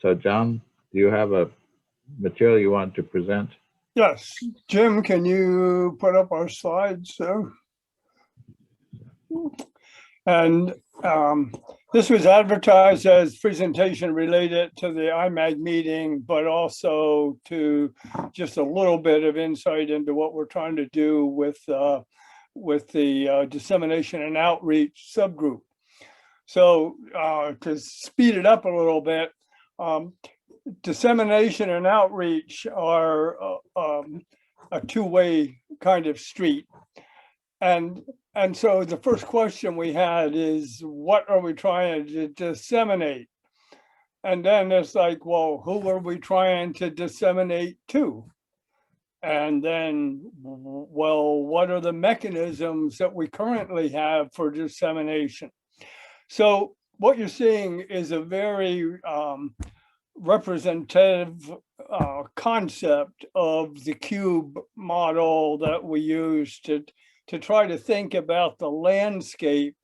So John, do you have a material you want to present? Yes. Jim, can you put up our slides? So, and this was advertised as presentation related to the IMAG meeting, but also to just a little bit of insight into what we're trying to do with the dissemination and outreach subgroup. So to speed it up a little bit, dissemination and outreach are a two-way kind of street. And so the first question we had is, what are we trying to disseminate? And then it's like, well, who are we trying to disseminate to? And then, well, what are the mechanisms that we currently have for dissemination? So what you're seeing is a very representative concept of the cube model that we use to try to think about the landscape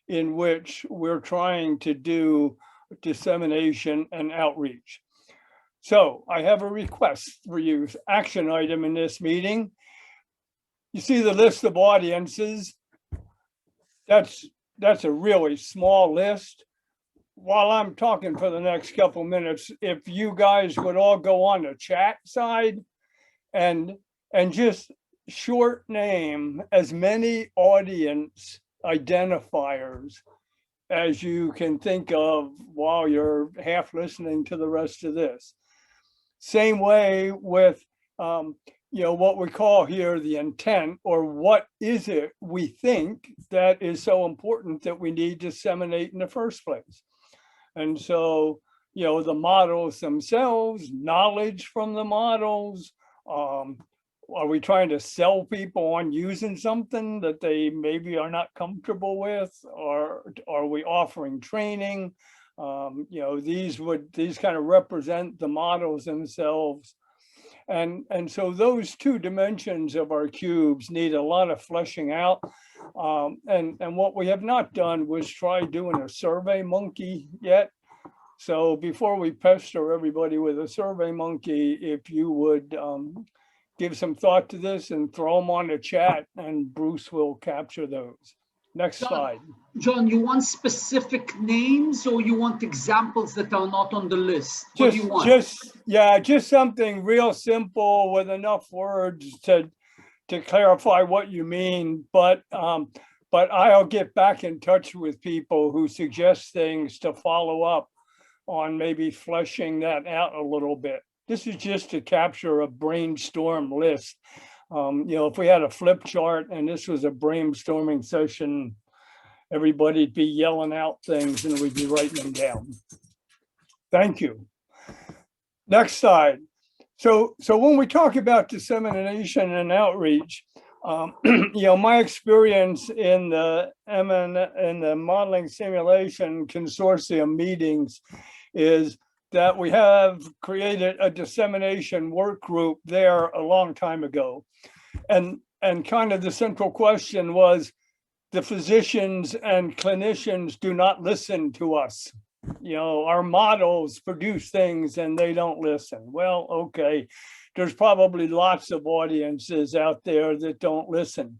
in which we're trying to do dissemination and outreach. So I have a request for you, action item in this meeting. You see the list of audiences. That's a really small list. While I'm talking for the next couple minutes, if you guys would all go on the chat side and just short name as many audience identifiers as you can think of while you're half listening to the rest of this. Same way with what we call here the intent, or what is it we think that is so important that we need to disseminate in the first place. And so, the models themselves, knowledge from the models, are we trying to sell people on using something that they maybe are not comfortable with, or are we offering training? These kind of represent the models themselves. And so those two dimensions of our cubes need a lot of fleshing out. And what we have not done was try doing a survey monkey yet. So before we pester everybody with a survey monkey, if you would give some thought to this and throw them on the chat, and Bruce will capture those. Next slide. John, you want specific names, or you want examples that are not on the list? What do you want? Just something real simple with enough words to clarify what you mean. But I'll get back in touch with people who suggest things to follow up on maybe fleshing that out a little bit. This is just to capture a brainstorm list. If we had a flip chart and this was a brainstorming session, everybody'd be yelling out things and we'd be writing them down. Thank you. Next slide. So when we talk about dissemination and outreach, my experience in the modeling simulation consortium meetings is that we have created a dissemination work group there a long time ago. And kind of the central question was, the physicians and clinicians do not listen to us. Our models produce things and they don't listen. Well, okay, there's probably lots of audiences out there that don't listen.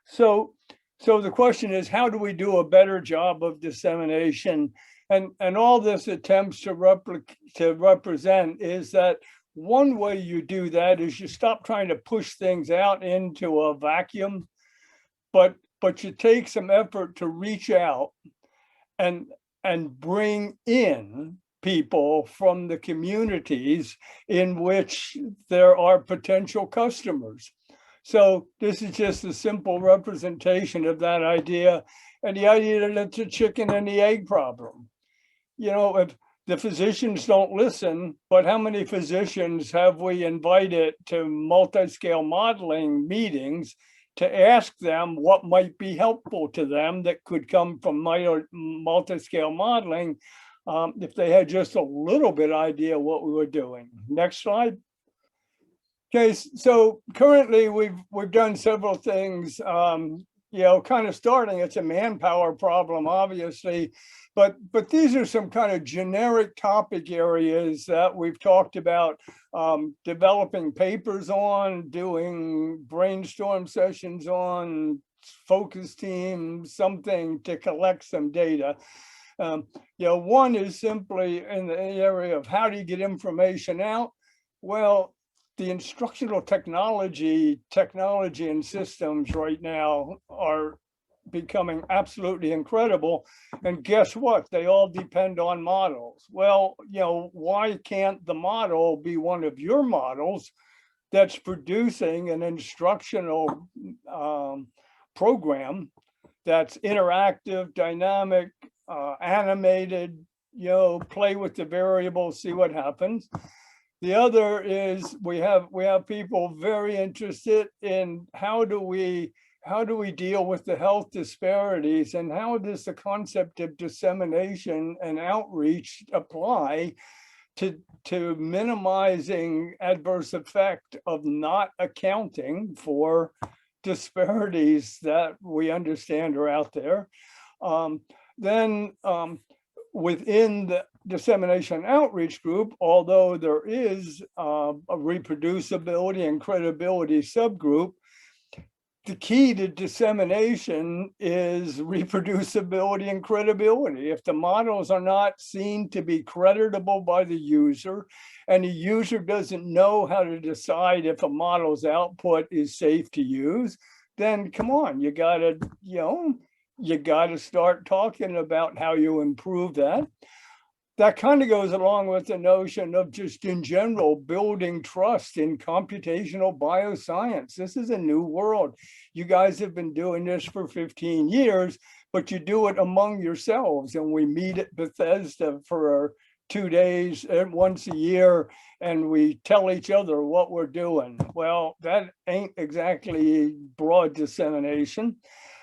So the question is, how do we do a better job of dissemination? And all this attempts to represent is that one way you do that is you stop trying to push things out into a vacuum, but you take some effort to reach out and bring in people from the communities in which there are potential customers. So this is just a simple representation of that idea, and the idea that it's a chicken and the egg problem. If the physicians don't listen, but how many physicians have we invited to multi-scale modeling meetings to ask them what might be helpful to them that could come from multi-scale modeling if they had just a little bit idea what we were doing? Next slide. Okay, so currently we've done several things kind of starting. It's a manpower problem, obviously, but these are some kind of generic topic areas that we've talked about developing papers on, doing brainstorm sessions on, focus teams, something to collect some data. One is simply in the area of how do you get information out? Well, the instructional technology and systems right now are becoming absolutely incredible. And guess what? They all depend on models. Well, why can't the model be one of your models that's producing an instructional program that's interactive, dynamic, animated, play with the variables, see what happens. The other is we have people very interested in how do we deal with the health disparities, and how does the concept of dissemination and outreach apply to minimizing adverse effect of not accounting for disparities that we understand are out there. Then within the dissemination outreach group, although there is a reproducibility and credibility subgroup, the key to dissemination is reproducibility and credibility. If the models are not seen to be creditable by the user, and the user doesn't know how to decide if a model's output is safe to use, then come on, you gotta start talking about how you improve that. That kind of goes along with the notion of just in general building trust in computational bioscience. This is a new world. You guys have been doing this for 15 years, but you do it among yourselves. And we meet at Bethesda for 2 days once a year, and we tell each other what we're doing. Well, that ain't exactly broad dissemination.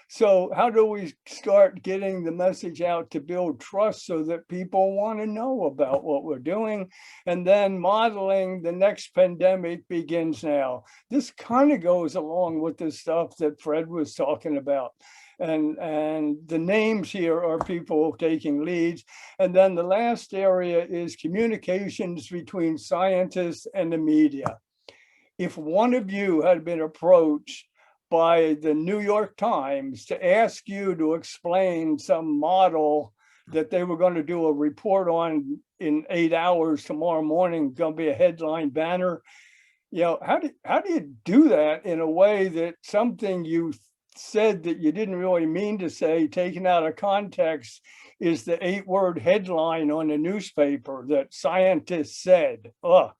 So how do we start getting the message out to build trust so that people want to know about what we're doing? And then modeling the next pandemic begins now. This kind of goes along with the stuff that Fred was talking about. And the names here are people taking leads. And then the last area is communications between scientists and the media. If one of you had been approached by the New York Times to ask you to explain some model that they were going to do a report on in 8 hours tomorrow morning, going to be a headline banner, how do you do that in a way that something you said that you didn't really mean to say, taken out of context, is the 8-word headline on the newspaper that scientists said? Oh,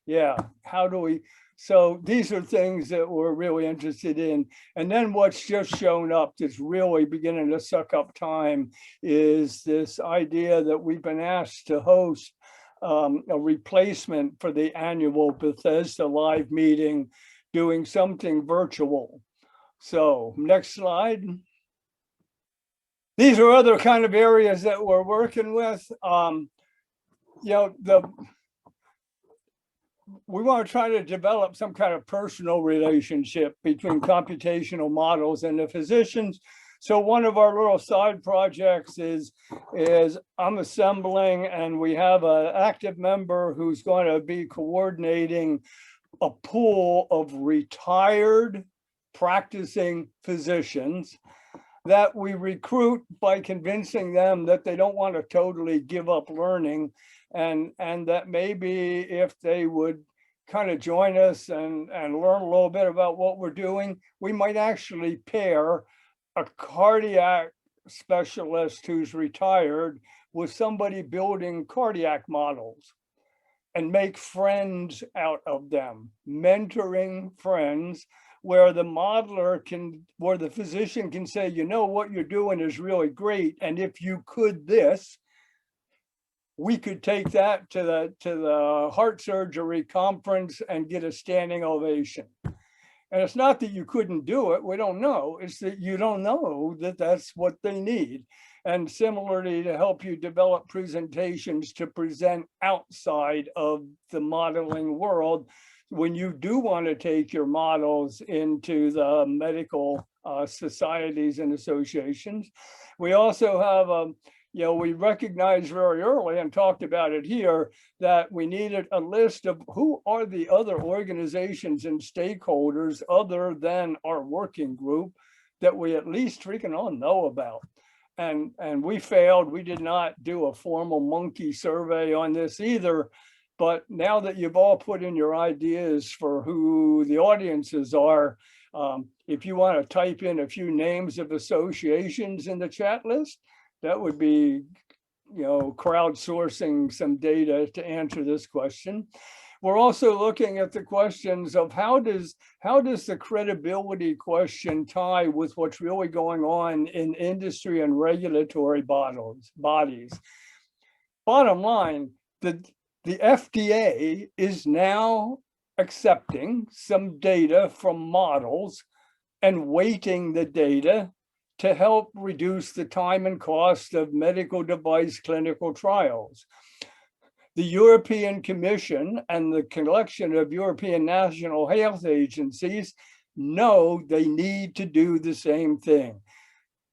yeah. How do we? So these are things that we're really interested in. And then what's just shown up that's really beginning to suck up time is this idea that we've been asked to host a replacement for the annual Bethesda live meeting, doing something virtual. So next slide. These are other kind of areas that we're working with. We want to try to develop some kind of personal relationship between computational models and the physicians. So one of our little side projects is I'm assembling, and we have an active member who's going to be coordinating a pool of retired practicing physicians that we recruit by convincing them that they don't want to totally give up learning, and that maybe if they would kind of join us and learn a little bit about what we're doing, we might actually pair a cardiac specialist who's retired with somebody building cardiac models and make friends out of them, mentoring friends, where the modeler where the physician can say, what you're doing is really great, and if you could this, we could take that to the heart surgery conference and get a standing ovation. And it's not that you couldn't do it, we don't know. It's that you don't know that that's what they need. And similarly, to help you develop presentations to present outside of the modeling world, when you do want to take your models into the medical societies and associations. We also have, we recognized very early and talked about it here that we needed a list of who are the other organizations and stakeholders other than our working group that we at least freaking all know about. And we failed. We did not do a formal monkey survey on this either. But now that you've all put in your ideas for who the audiences are, if you want to type in a few names of associations in the chat list, that would be, crowdsourcing some data to answer this question. We're also looking at the questions of how does the credibility question tie with what's really going on in industry and regulatory bodies. Bottom line, the FDA is now accepting some data from models and weighting the data to help reduce the time and cost of medical device clinical trials. The European Commission and the collection of European national health agencies know they need to do the same thing.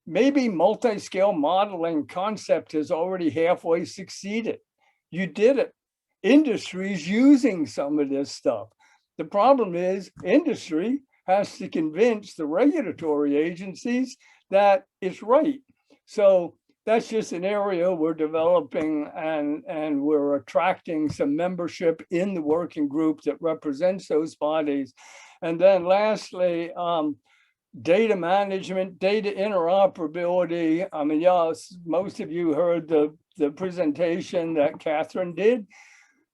Maybe multi-scale modeling concept has already halfway succeeded. You did it. Industry's using some of this stuff. The problem is industry has to convince the regulatory agencies that it's right. So that's just an area we're developing, and we're attracting some membership in the working group that represents those bodies. And then lastly, data management, data interoperability. I mean, yes, most of you heard the presentation that Catherine did.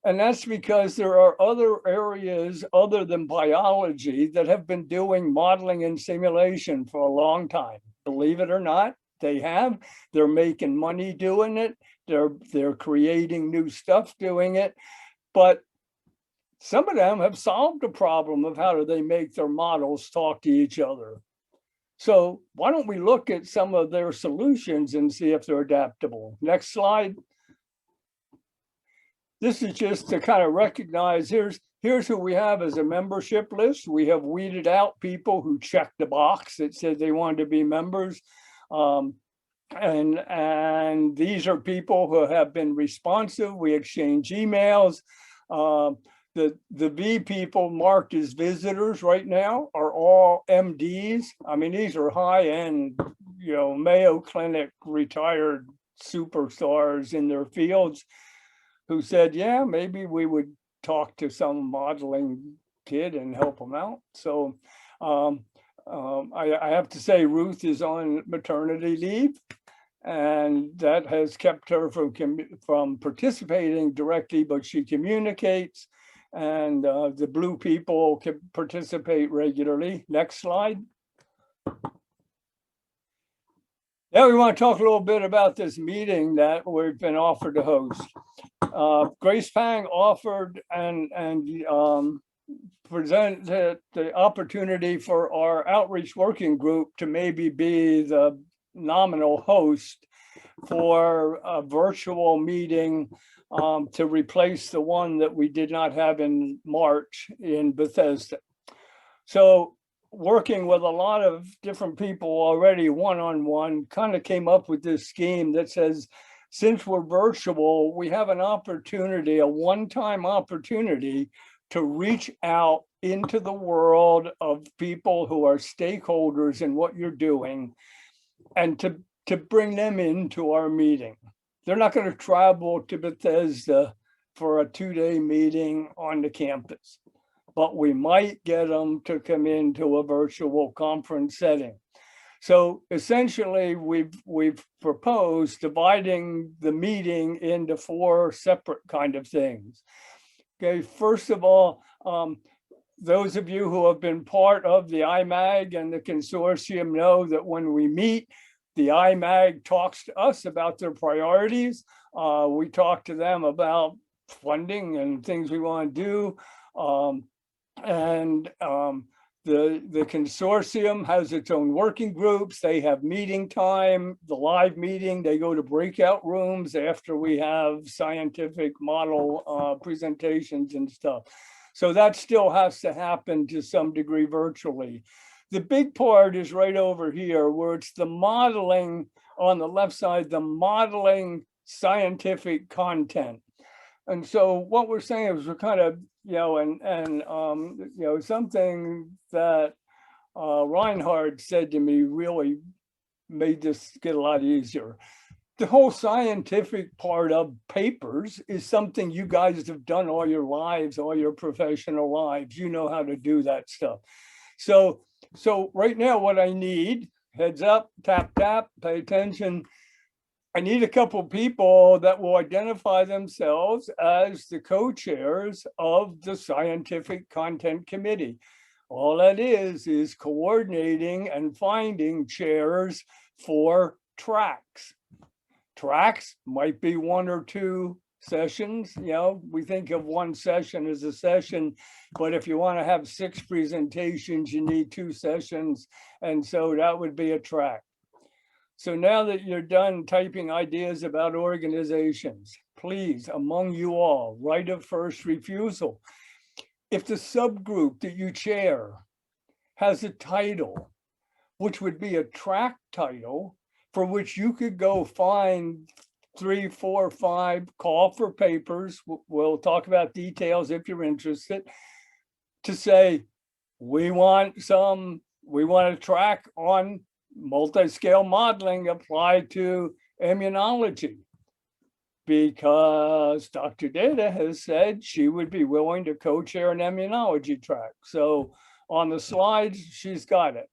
And that's because there are other areas other than biology that have been doing modeling and simulation for a long time. Believe it or not, they have. They're making money doing it. They're creating new stuff doing it. But some of them have solved the problem of how do they make their models talk to each other. So why don't we look at some of their solutions and see if they're adaptable? Next slide. This is just to kind of recognize, here's who we have as a membership list. We have weeded out people who checked the box that said they wanted to be members. And these are people who have been responsive. We exchange emails. The V people marked as visitors right now are all MDs. I mean, these are high-end, Mayo Clinic retired superstars in their fields who said, yeah, maybe we would talk to some modeling kid and help them out. So I have to say Ruth is on maternity leave, and that has kept her from participating directly, but she communicates, and the blue people can participate regularly. Next slide. Now we want to talk a little bit about this meeting that we've been offered to host. Grace Pang offered and presented the opportunity for our outreach working group to maybe be the nominal host for a virtual meeting to replace the one that we did not have in March in Bethesda. So working with a lot of different people already one-on-one, kind of came up with this scheme that says, since we're virtual, we have an opportunity, a one-time opportunity to reach out into the world of people who are stakeholders in what you're doing and to bring them into our meeting. They're not going to travel to Bethesda for a 2-day meeting on the campus, but we might get them to come into a virtual conference setting. So essentially, we've proposed dividing the meeting into 4 separate kind of things. Okay, first of all, those of you who have been part of the IMAG and the consortium know that when we meet, the IMAG talks to us about their priorities. We talk to them about funding and things we want to do. The consortium has its own working groups. They have meeting time, the live meeting. They go to breakout rooms after we have scientific model presentations and stuff. So that still has to happen to some degree virtually. The big part is right over here where it's the modeling on the left side, the modeling scientific content. And so what we're saying is we're kind of, something that Reinhard said to me really made this get a lot easier. The whole scientific part of papers is something you guys have done all your lives, all your professional lives. You know how to do that stuff. So right now what I need, heads up, tap, tap, pay attention. I need a couple people that will identify themselves as the co-chairs of the Scientific Content Committee. All that is coordinating and finding chairs for tracks. Tracks might be 1 or 2 sessions. We think of one session as a session, but if you want to have 6 presentations, you need 2 sessions. And so that would be a track. So now that you're done typing ideas about organizations, please, among you all, right of first refusal. If the subgroup that you chair has a title, which would be a track title, for which you could go find 3, 4, 5, call for papers. We'll talk about details if you're interested, to say, we want a track on multiscale modeling applied to immunology, because Dr. Data has said she would be willing to co-chair an immunology track. So on the slides, she's got it.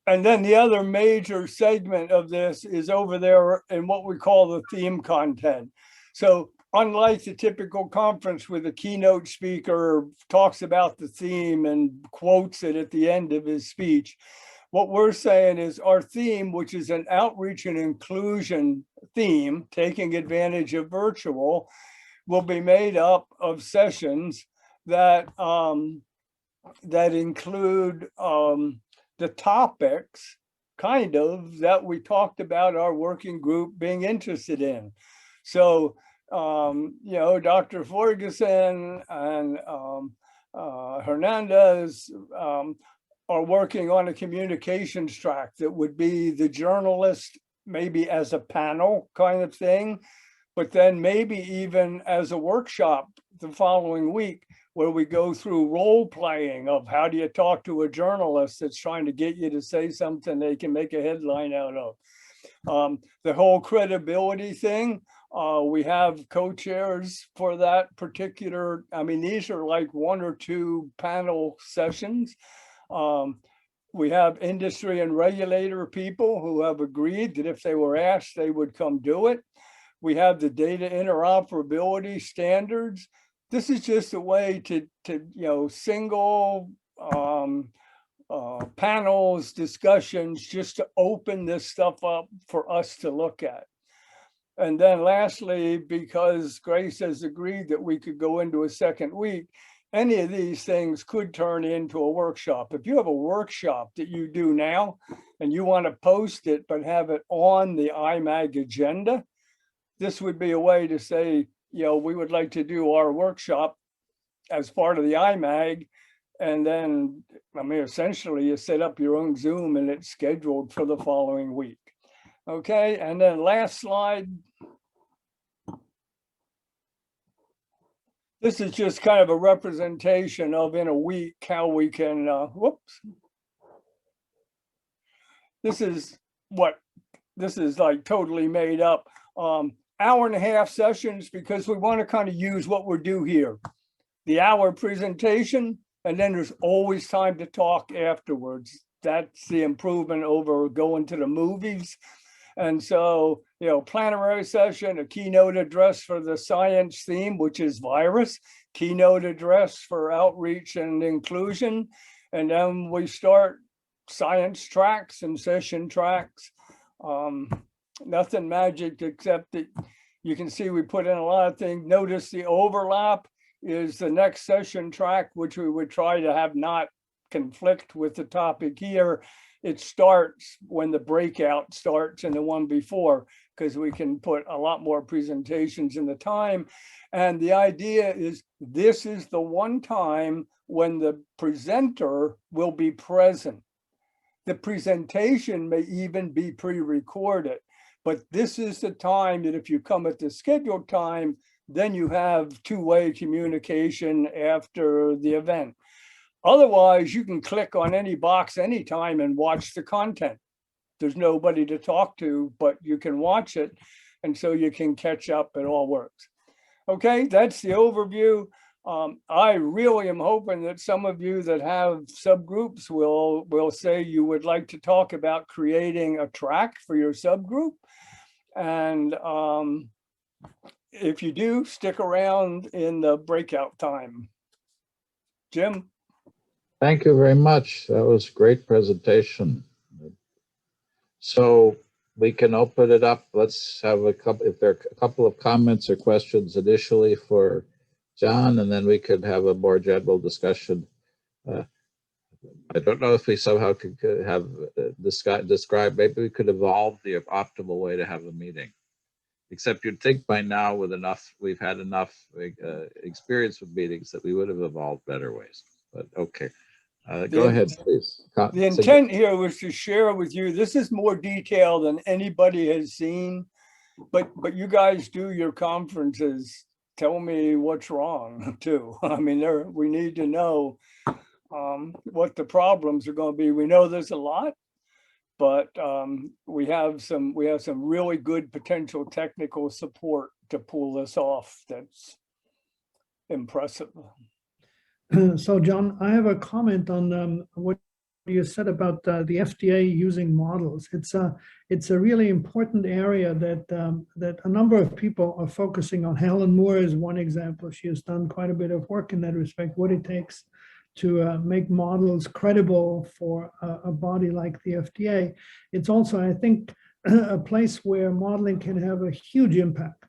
And then the other major segment of this is over there in what we call the theme content. So unlike the typical conference where the keynote speaker talks about the theme and quotes it at the end of his speech, what we're saying is our theme, which is an outreach and inclusion theme, taking advantage of virtual, will be made up of sessions that include the topics that we talked about our working group being interested in. So, Dr. Ferguson and Hernandez are working on a communications track that would be the journalist, maybe as a panel kind of thing, but then maybe even as a workshop the following week, where we go through role playing of how do you talk to a journalist that's trying to get you to say something they can make a headline out of. The whole credibility thing, we have co-chairs for that particular, these are like 1 or 2 panel sessions. We have industry and regulator people who have agreed that if they were asked, they would come do it. We have the data interoperability standards. This is just a way to single panels, discussions, just to open this stuff up for us to look at. And then lastly, because Grace has agreed that we could go into a second week, any of these things could turn into a workshop. If you have a workshop that you do now and you want to post it, but have it on the IMAG agenda, this would be a way to say, we would like to do our workshop as part of the IMAG. And then, essentially you set up your own Zoom and it's scheduled for the following week. Okay, and then last slide. This is just kind of a representation of in a week how we can, whoops. This is like totally made up. 1.5-hour sessions, because we want to kind of use what we do here. The hour presentation, and then there's always time to talk afterwards. That's the improvement over going to the movies. And so, plenary session, a keynote address for the science theme, which is virus, keynote address for outreach and inclusion. And then we start science tracks and session tracks. Nothing magic except that you can see we put in a lot of things. Notice the overlap is the next session track, which we would try to have not conflict with the topic here. it starts when the breakout starts and the one before, because we can put a lot more presentations in the time. And the idea is this is the one time when the presenter will be present. The presentation may even be pre-recorded, but this is the time that if you come at the scheduled time, then you have two-way communication after the event. Otherwise, you can click on any box anytime and watch the content. There's nobody to talk to, but you can watch it. And so you can catch up. It all works. Okay, that's the overview. I really am hoping that some of you that have subgroups will say you would like to talk about creating a track for your subgroup. And if you do, stick around in the breakout time. Jim? Thank you very much. That was a great presentation. So we can open it up. Let's have a couple, if there are a couple of comments or questions initially for John, and then we could have a more general discussion. I don't know if we somehow could have describe, maybe we could evolve the optimal way to have a meeting. Except you'd think by now with enough, we've had enough experience with meetings that we would have evolved better ways, but okay. Go ahead, please. The intent here was to share with you, this is more detail than anybody has seen, but you guys do your conferences. Tell me what's wrong too. I mean, we need to know what the problems are going to be. We know there's a lot, but we have some really good potential technical support to pull this off. That's impressive. So, John, I have a comment on what you said about the FDA using models. It's a really important area that a number of people are focusing on. Helen Moore is one example. She has done quite a bit of work in that respect, what it takes to make models credible for a body like the FDA. It's also, I think, a place where modeling can have a huge impact.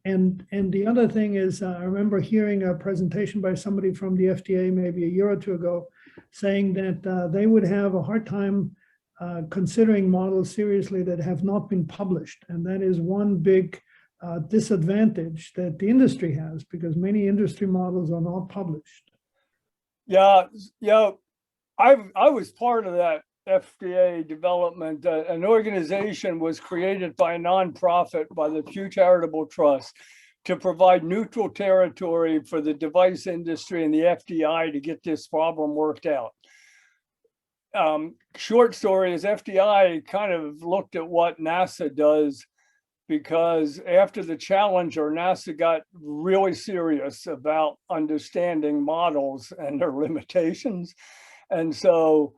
And the other thing is, I remember hearing a presentation by somebody from the FDA maybe a year or two ago saying that they would have a hard time considering models seriously that have not been published. And that is one big disadvantage that the industry has, because many industry models are not published. Yeah, I was part of that FDA development. An organization was created by a nonprofit, by the Pew Charitable Trust, to provide neutral territory for the device industry and the FDI to get this problem worked out. Short story is FDI kind of looked at what NASA does, because after the Challenger, NASA got really serious about understanding models and their limitations. And so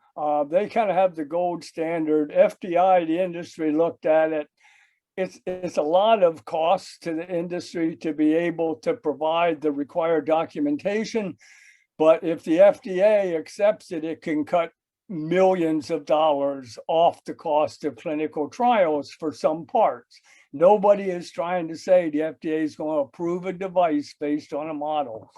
they kind of have the gold standard. FDI, the industry, looked at it. It's a lot of cost to the industry to be able to provide the required documentation. But if the FDA accepts it, it can cut millions of dollars off the cost of clinical trials for some parts. Nobody is trying to say the FDA is going to approve a device based on a model.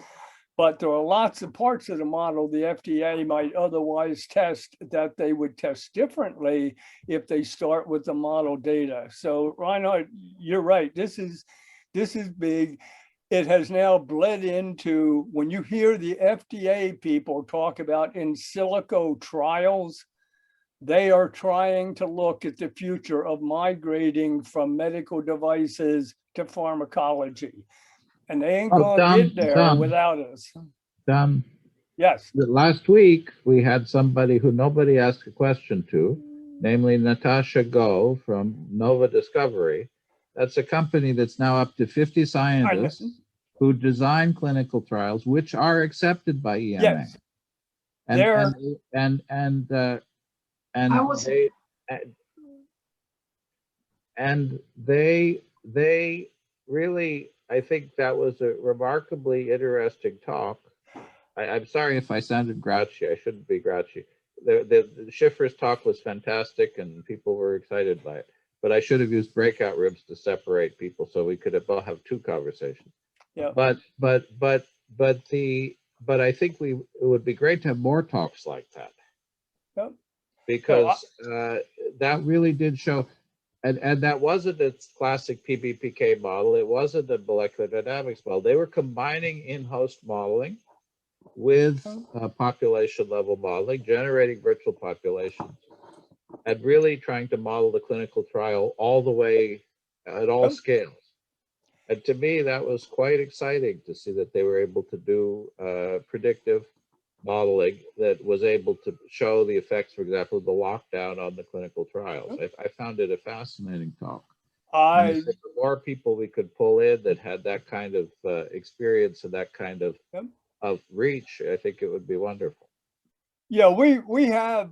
But there are lots of parts of the model the FDA might otherwise test that they would test differently if they start with the model data. So Reinhard, you're right. This is big. It has now bled into, when you hear the FDA people talk about in silico trials, they are trying to look at the future of migrating from medical devices to pharmacology. And they ain't gonna get there without us. Yes. Last week, we had somebody who nobody asked a question to, namely Natasha Go from Nova Discovery. That's a company that's now up to 50 scientists who design clinical trials, which are accepted by EMA. Yes. They really, I think that was a remarkably interesting talk. I'm sorry if I sounded grouchy. I shouldn't be grouchy. The Schiffer's talk was fantastic and people were excited by it. But I should have used breakout rooms to separate people so we could have two conversations. Yeah. But I think it would be great to have more talks like that. Yep. because that really did show, and that wasn't its classic PBPK model. It wasn't a molecular dynamics model. They were combining in-host modeling with population level modeling, generating virtual populations, and really trying to model the clinical trial all the way at all scales. And to me, that was quite exciting to see that they were able to do predictive modeling that was able to show the effects, for example, of the lockdown on the clinical trials. I found it a fascinating talk. I think the more people we could pull in that had that kind of experience and that kind of reach, I think it would be wonderful. Yeah, we have.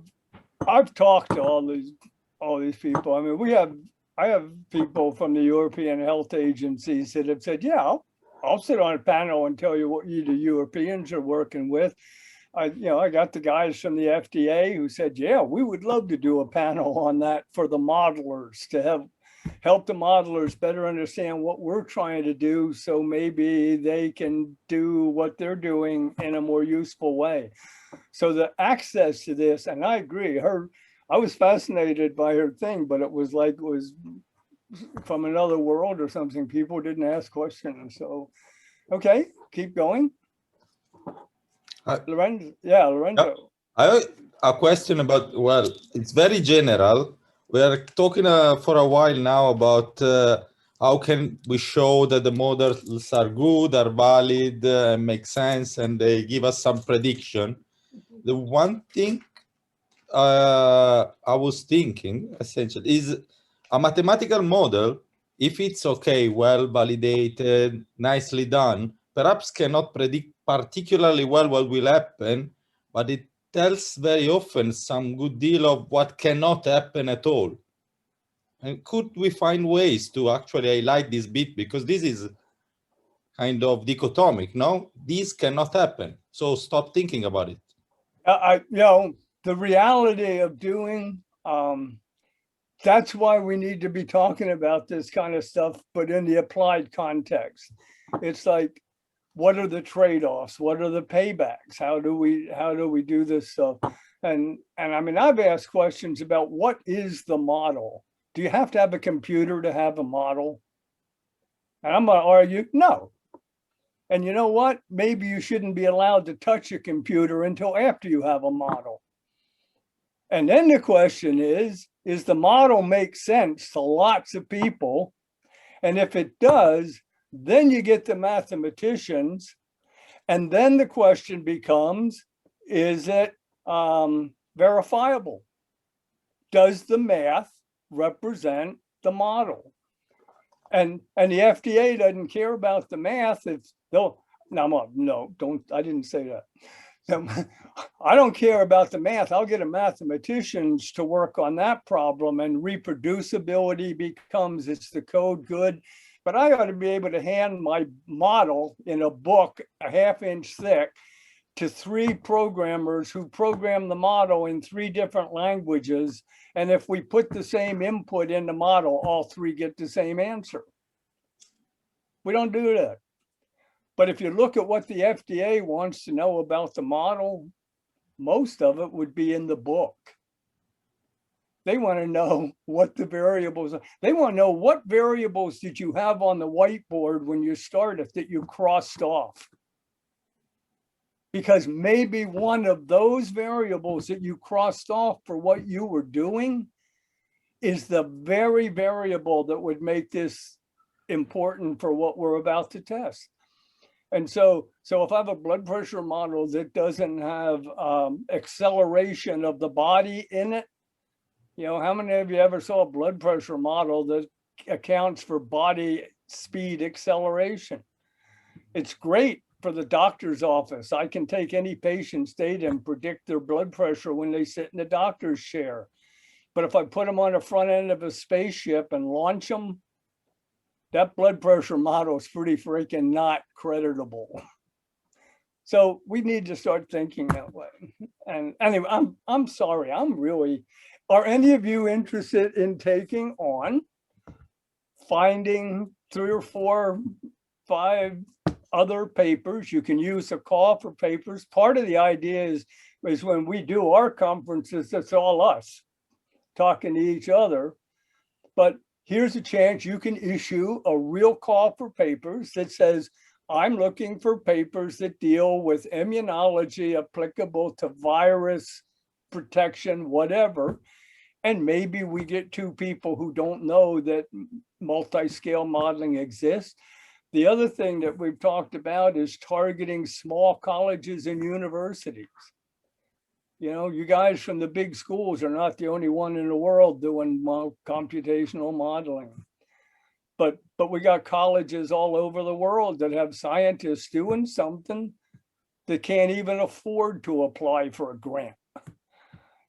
I've talked to all these people. I mean, I have people from the European health agencies that have said, yeah, I'll sit on a panel and tell you what you the Europeans are working with. I got the guys from the FDA who said, yeah, we would love to do a panel on that for the modelers to help the modelers better understand what we're trying to do, so maybe they can do what they're doing in a more useful way. So the access to this, and I agree, I was fascinated by her thing, but it was like it was from another world or something. People didn't ask questions. So, okay, keep going. Lorenzo, yeah, Lorenzo. I have a question about, well, it's very general. We are talking for a while now about how can we show that the models are good, are valid, make sense, and they give us some prediction. The one thing I was thinking, essentially, is a mathematical model, if it's okay, well validated, nicely done, perhaps cannot predict particularly well what will happen, but it tells very often some good deal of what cannot happen at all. And could we find ways to actually highlight this bit? Because this is kind of dichotomic, no? This cannot happen, so stop thinking about it. The reality of doing, that's why we need to be talking about this kind of stuff, but in the applied context. It's like, what are the trade-offs? What are the paybacks? How do we do this stuff? And I mean, I've asked questions about what is the model? Do you have to have a computer to have a model? And I'm going to argue, no. And you know what? Maybe you shouldn't be allowed to touch a computer until after you have a model. And then the question is the model make sense to lots of people? And if it does, then you get the mathematicians. And then the question becomes, is it verifiable? Does the math represent the model? And the FDA doesn't care about the math. I didn't say that. I don't care about the math. I'll get a mathematicians to work on that problem, and reproducibility becomes, it's the code good. But I ought to be able to hand my model in a book, a half-inch thick, to 3 programmers who program the model in 3 different languages. And if we put the same input in the model, all 3 get the same answer. We don't do that. But if you look at what the FDA wants to know about the model, most of it would be in the book. They want to know what the variables are. They want to know what variables did you have on the whiteboard when you started that you crossed off. Because maybe one of those variables that you crossed off for what you were doing is the very variable that would make this important for what we're about to test. And so if I have a blood pressure model that doesn't have acceleration of the body in it, how many of you ever saw a blood pressure model that accounts for body speed acceleration? It's great for the doctor's office. I can take any patient's data and predict their blood pressure when they sit in the doctor's chair. But if I put them on the front end of a spaceship and launch them, that blood pressure model is pretty freaking not creditable. So we need to start thinking that way. And anyway, I'm sorry, are any of you interested in taking on finding 3 or 4, 5 other papers? You can use a call for papers. Part of the idea is is when we do our conferences, it's all us talking to each other. But here's a chance you can issue a real call for papers that says, I'm looking for papers that deal with immunology applicable to virus protection, whatever. And maybe we get two people who don't know that multi-scale modeling exists. The other thing that we've talked about is targeting small colleges and universities. You know, you guys from the big schools are not the only one in the world doing computational modeling. But we got colleges all over the world that have scientists doing something that can't even afford to apply for a grant.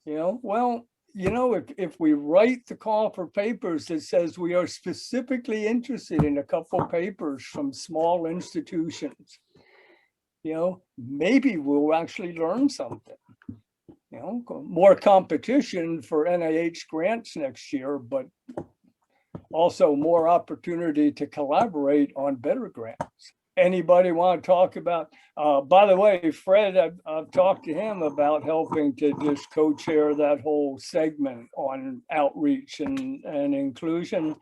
You know, well, you know, if we write the call for papers that says we are specifically interested in a couple papers from small institutions, you know, maybe we'll actually learn something. You know, more competition for NIH grants next year, but also more opportunity to collaborate on better grants. Anybody want to talk about, by the way, Fred, I've talked to him about helping to just co-chair that whole segment on outreach and inclusion.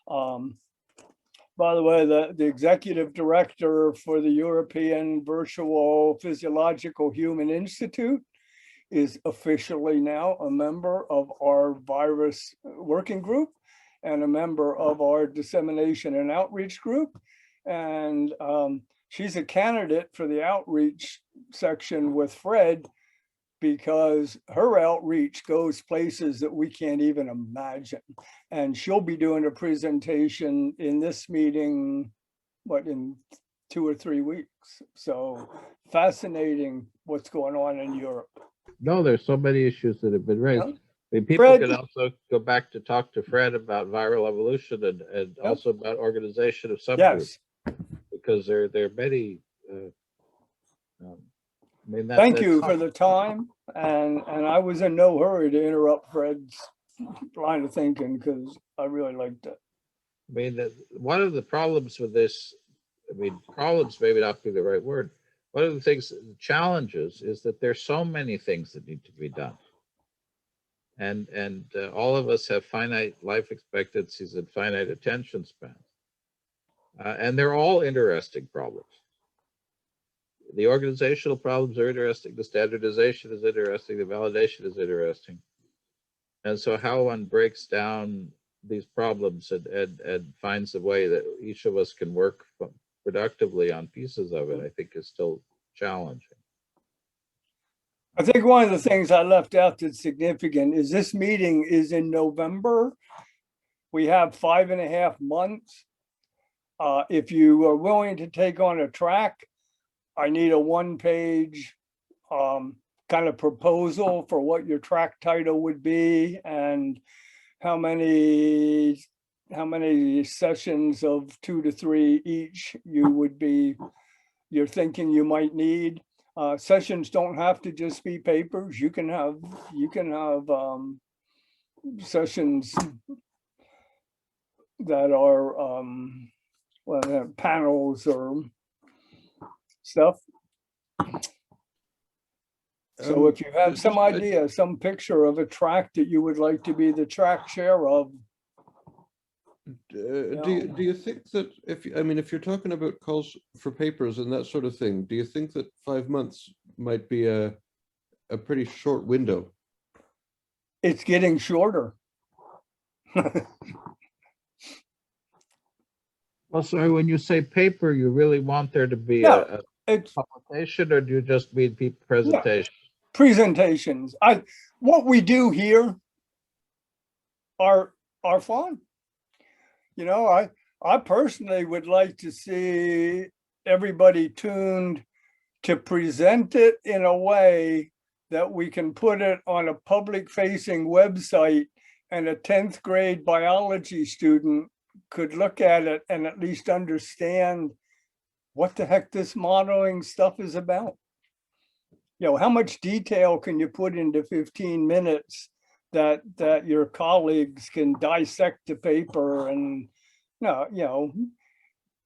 By the way, the executive director for the European Virtual Physiological Human Institute is officially now a member of our virus working group and a member of our dissemination and outreach group. And she's a candidate for the outreach section with Fred because her outreach goes places that we can't even imagine. And she'll be doing a presentation in this meeting, what, in 2 or 3 weeks. So fascinating what's going on in Europe. No, there's so many issues that have been raised. Yeah. I mean, people Fred, could also go back to talk to Fred about viral evolution and also about organization of subgroups. yes. Because there are many. I mean, Thank you for the time, and I was in no hurry to interrupt Fred's line of thinking because I really liked it. I mean, one of the problems with this, I mean, problems maybe not be the right word. One of the things, the challenges, is that there's so many things that need to be done, and all of us have finite life expectancies and finite attention spans, and they're all interesting problems. The organizational problems are interesting. The standardization is interesting. The validation is interesting. And so how one breaks down these problems and finds a way that each of us can work productively on pieces of it, I think is still challenging. I think one of the things I left out that's significant is this meeting is in November. We have 5.5 months. If you are willing to take on a track, I need a 1-page kind of proposal for what your track title would be and how many sessions of 2 to 3 each you're thinking you might need. Sessions don't have to just be papers. You can have sessions that are well, panels or stuff. So if you have some idea, some picture of a track that you would like to be the track chair of. Do you think that if you're talking about calls for papers and that sort of thing, do you think that 5 months might be a pretty short window? It's getting shorter. Well, sorry, when you say paper, you really want there to be a publication, or do you just mean presentation? Yeah, presentations. What we do here are fun. You know, I personally would like to see everybody tuned to present it in a way that we can put it on a public-facing website and a 10th grade biology student could look at it and at least understand what the heck this modeling stuff is about. You know, how much detail can you put into 15 minutes that your colleagues can dissect the paper and, you know,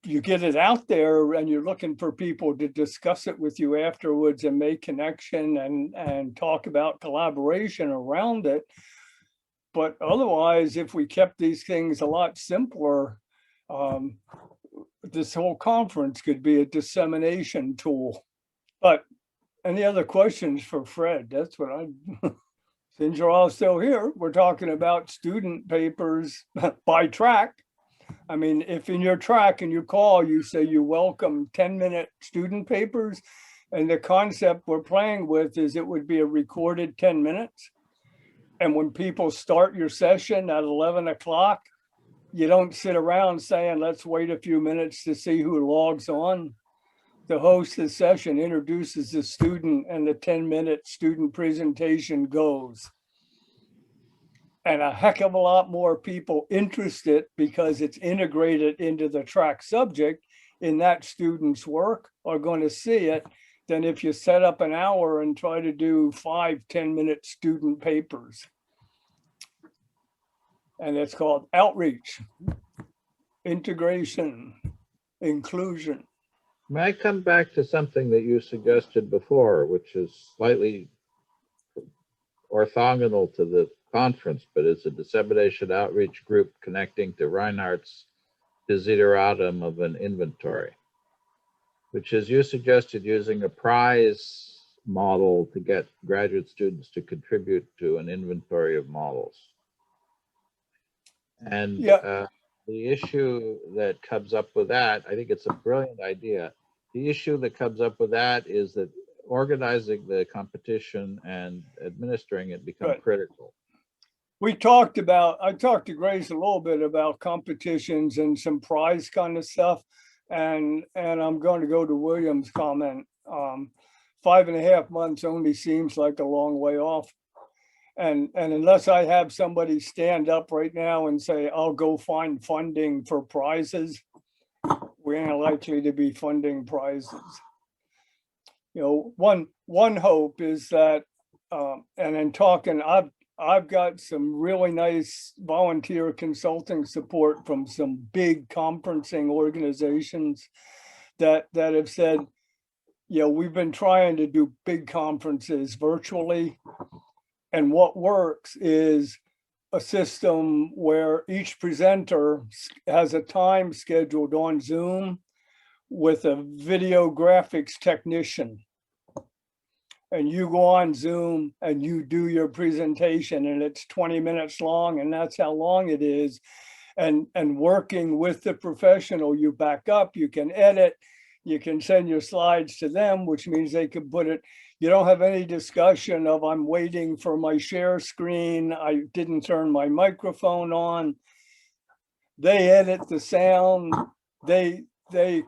you get it out there and you're looking for people to discuss it with you afterwards and make connection and talk about collaboration around it. But otherwise, if we kept these things a lot simpler, this whole conference could be a dissemination tool. But any other questions for Fred? That's what since you're all still here, we're talking about student papers by track. I mean, if in your track and you call, you say you welcome 10-minute student papers, and the concept we're playing with is it would be a recorded 10 minutes. And when people start your session at 11 o'clock, you don't sit around saying, let's wait a few minutes to see who logs on. The host of the session introduces the student and the 10-minute student presentation goes. And a heck of a lot more people interested because it's integrated into the track subject in that student's work are going to see it than if you set up an hour and try to do 5 10-minute student papers. And it's called outreach, integration, inclusion. May I come back to something that you suggested before, which is slightly orthogonal to the conference, but it's a dissemination outreach group connecting to Reinhardt's desideratum of an inventory, which is you suggested using a prize model to get graduate students to contribute to an inventory of models. And the issue that comes up with that, I think it's a brilliant idea. The issue that comes up with that is that organizing the competition and administering it become critical. I talked to Grace a little bit about competitions and some prize kind of stuff. And I'm going to go to William's comment. 5.5 months only seems like a long way off. And unless I have somebody stand up right now and say, I'll go find funding for prizes, we ain't likely to be funding prizes. You know, one hope is that, and in talking, I've got some really nice volunteer consulting support from some big conferencing organizations that have said, you know, we've been trying to do big conferences virtually. And what works is a system where each presenter has a time scheduled on Zoom with a video graphics technician. And you go on Zoom and you do your presentation and it's 20 minutes long and that's how long it is. And working with the professional, you back up, you can edit, you can send your slides to them, which means they can put it. You don't have any discussion of I'm waiting for my share screen. I didn't turn my microphone on. They edit the sound. They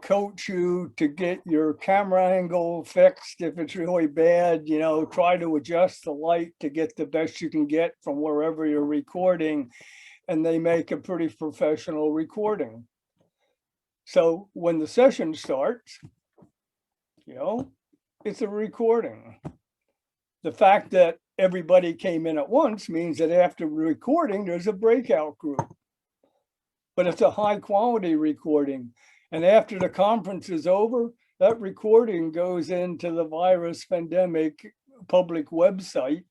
coach you to get your camera angle fixed. If it's really bad, you know, try to adjust the light to get the best you can get from wherever you're recording. And they make a pretty professional recording. So when the session starts, you know, it's a recording. The fact that everybody came in at once means that after recording, there's a breakout group. But it's a high quality recording. And after the conference is over, that recording goes into the virus pandemic public website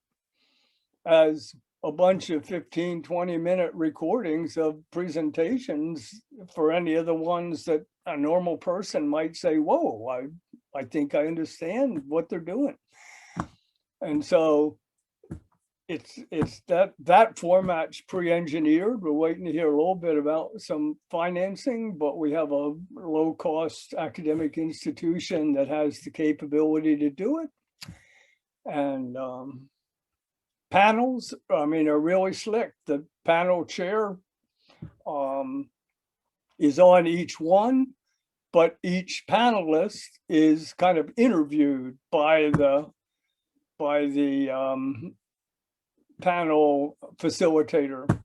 as a bunch of 15, 20-minute recordings of presentations for any of the ones that a normal person might say, whoa, I think I understand what they're doing. And so it's that format's pre-engineered. We're waiting to hear a little bit about some financing, but we have a low-cost academic institution that has the capability to do it. And panels, I mean, are really slick. The panel chair is on each one, but each panelist is kind of interviewed by the panel facilitator.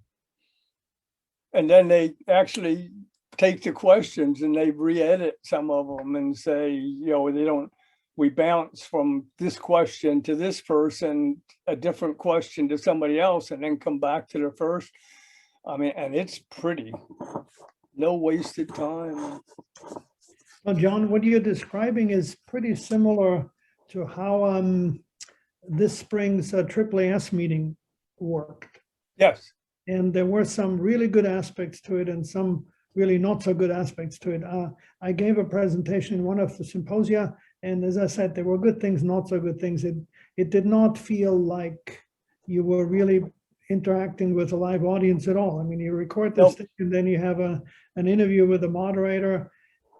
And then they actually take the questions and they re-edit some of them and say, you know, we bounce from this question to this person, a different question to somebody else, and then come back to the first. I mean, and it's pretty. No wasted time. Well, John, what you're describing is pretty similar to how this spring's AAAS meeting worked. Yes. And there were some really good aspects to it and some really not so good aspects to it. I gave a presentation in one of the symposia, and as I said, there were good things, not so good things. It did not feel like you were really interacting with a live audience at all. I mean, you record this thing and then you have an interview with the moderator,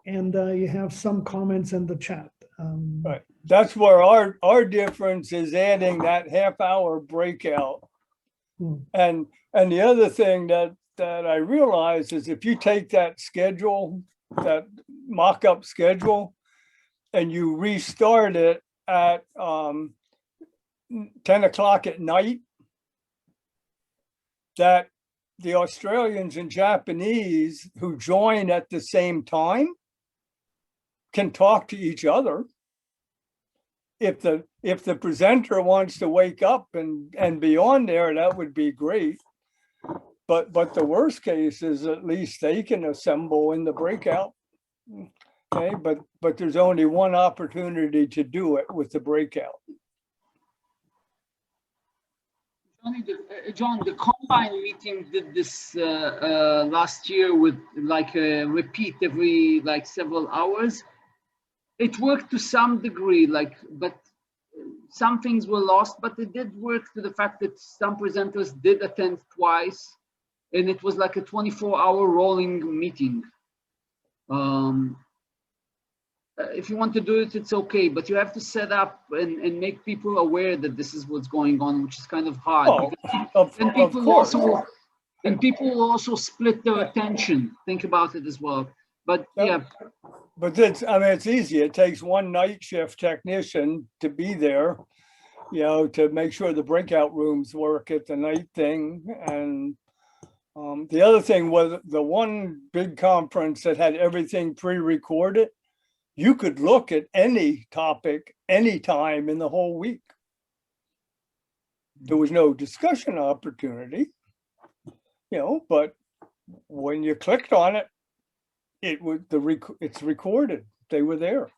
and you have some comments in the chat. Right. That's where our difference is, adding that half-hour breakout. And the other thing that I realize is, if you take that schedule, that mock-up schedule, and you restart it at 10 o'clock at night, that the Australians and Japanese who join at the same time can talk to each other. If the presenter wants to wake up and be on there, that would be great. But the worst case is, at least they can assemble in the breakout. Okay, but there's only one opportunity to do it with the breakout. John, the Combine meeting did this last year with like a repeat every like several hours. It worked to some degree, but some things were lost, but it did work to the fact that some presenters did attend twice, and it was like a 24-hour rolling meeting. If you want to do it, it's okay, but you have to set up and make people aware that this is what's going on, which is kind of hard. And people will also split their attention. Think about it as well. But yeah. But it's easy. It takes one night shift technician to be there, to make sure the breakout rooms work at the night thing. And the other thing was, the one big conference that had everything pre-recorded, you could look at any topic anytime in the whole week. There was no discussion opportunity, but when you clicked on it, it's recorded. They were there.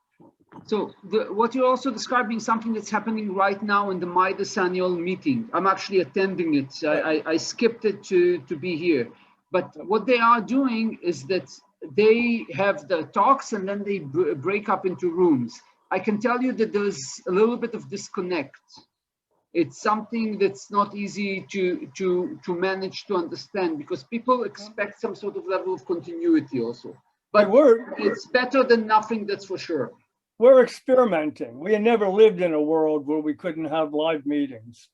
So what you're also describing, something that's happening right now in the Midas annual meeting. I'm actually attending it. I skipped it to be here. But what they are doing is that they have the talks and then they break up into rooms. I can tell you that there's a little bit of disconnect. It's something that's not easy to manage to understand, because people expect some sort of level of continuity also. But it's better than nothing, that's for sure. We're experimenting. We had never lived in a world where we couldn't have live meetings.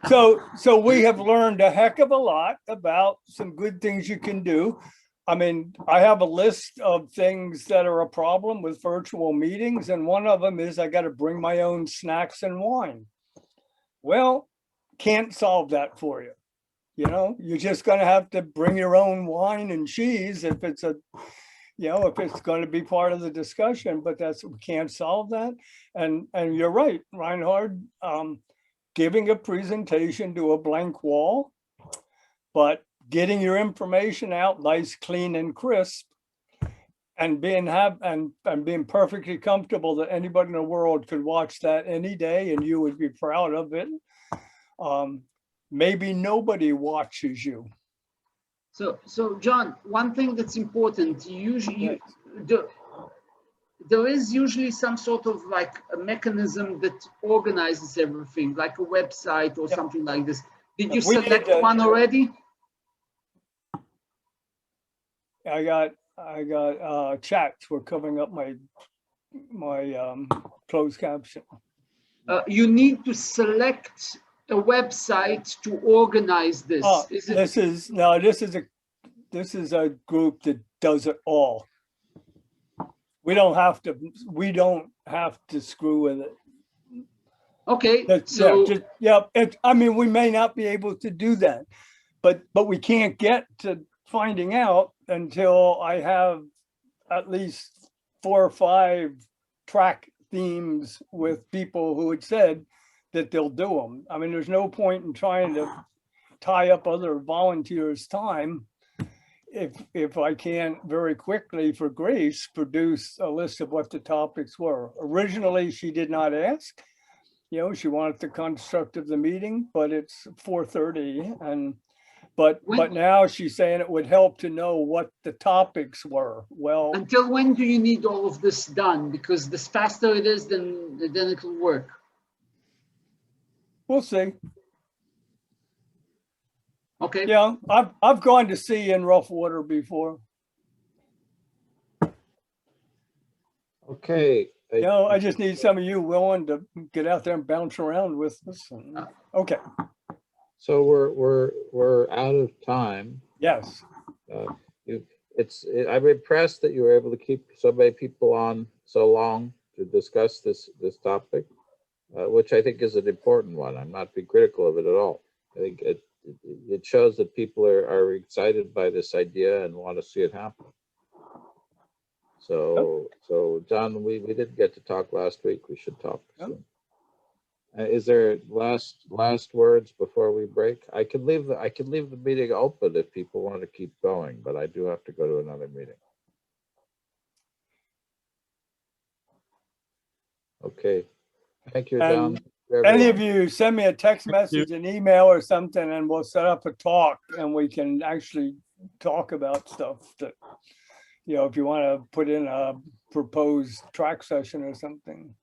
So we have learned a heck of a lot about some good things you can do. I mean, I have a list of things that are a problem with virtual meetings, and one of them is I got to bring my own snacks and wine. Well, can't solve that for you. You're just going to have to bring your own wine and cheese if it's if it's going to be part of the discussion, but we can't solve that. And you're right, Reinhard, giving a presentation to a blank wall, but getting your information out nice, clean, and crisp, and being perfectly comfortable that anybody in the world could watch that any day and you would be proud of it. Maybe nobody watches you. So John, one thing that's important, usually there is usually some sort of like a mechanism that organizes everything, like a website or something like this. Did you select one already? I got chats were covering up my closed caption. You need to select a website to organize this. This is a group that does it all. We don't have to screw with it. Okay. I mean, we may not be able to do that, but we can't get to finding out until I have at least 4 or 5 track themes with people who had said that they'll do them. I mean, there's no point in trying to tie up other volunteers' time if I can very quickly for Grace, produce a list of what the topics were. Originally, she did not ask. You know, she wanted the construct of the meeting, but it's 4:30 and but now she's saying it would help to know what the topics were. Well, Until when do you need all of this done? Because the faster it is, then it'll work. we'll see. Okay. Yeah, I've gone to sea in rough water before. Okay. You know, I just need some of you willing to get out there and bounce around with us. Okay. So we're out of time. Yes. I'm impressed that you were able to keep so many people on so long to discuss this topic, which I think is an important one. I'm not being critical of it at all. I think it shows that people are excited by this idea and want to see it happen. So John, we didn't get to talk last week. We should talk soon. Is there last words before we break? I can leave the meeting open if people want to keep going, but I do have to go to another meeting. Okay. Thank you, John. Any of you send me a text message, an email or something, and we'll set up a talk and we can actually talk about stuff that, you know, if you want to put in a proposed track session or something.